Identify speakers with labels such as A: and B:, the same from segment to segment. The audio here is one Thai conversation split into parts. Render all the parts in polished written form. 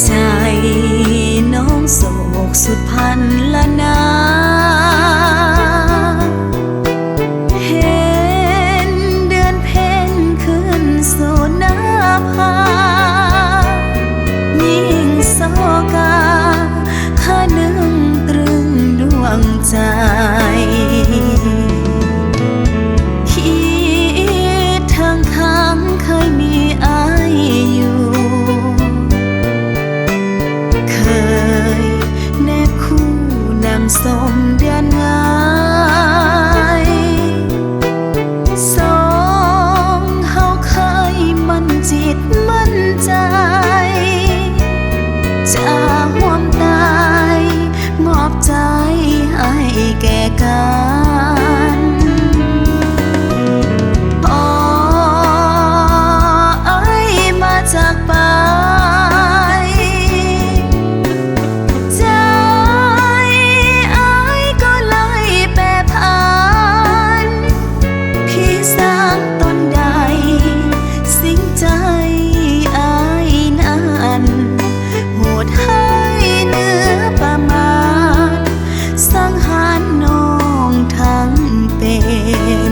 A: ใจน้องโศกสุดพันละนาเห็นเดือนเพ็ญขึ้นสู่หน้าผายิ่งโศกาข้านึงตรึงดวงใจคิดทางค้างเคยมีอายอยู่เคยแนบคู่นางสมเดือนงายสองเฮาเคยมั่นจิตมั่นใจจะห่วมตายมอบใจให้แก่กันพอไอ้มาจากไปใจไอ้ก็เลยแปรผันพี่สร้างตนใดสิ่งใจไอ้นั้นโหดให้เนื้อประมาณสังหารน้องทั้งเป็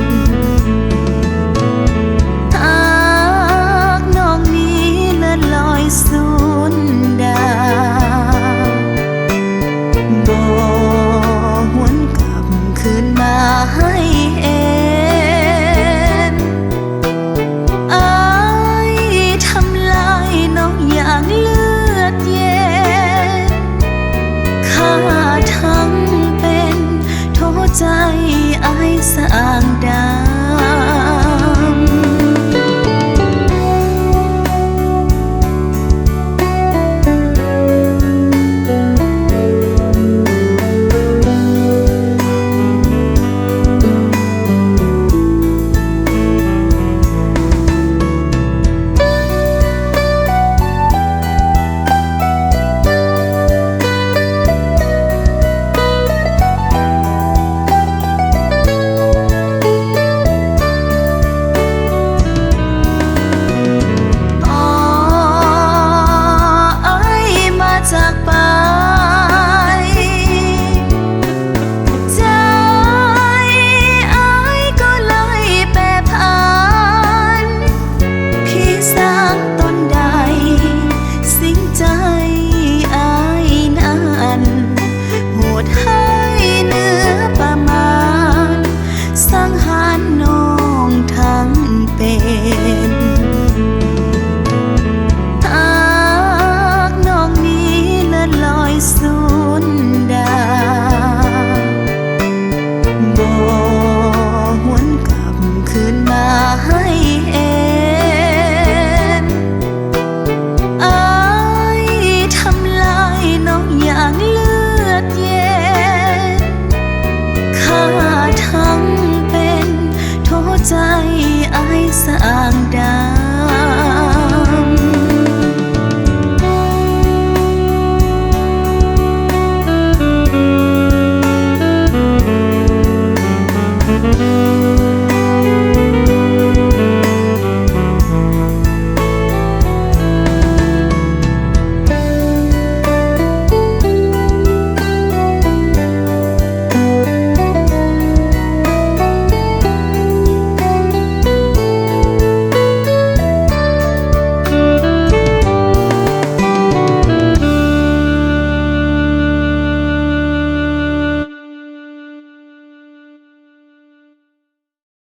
A: นหากน้องนี้เลื่อนลอยสูญดาวบ่หวนกลับคืนมาให้เห็นอายทำลายน้องอย่างเหลื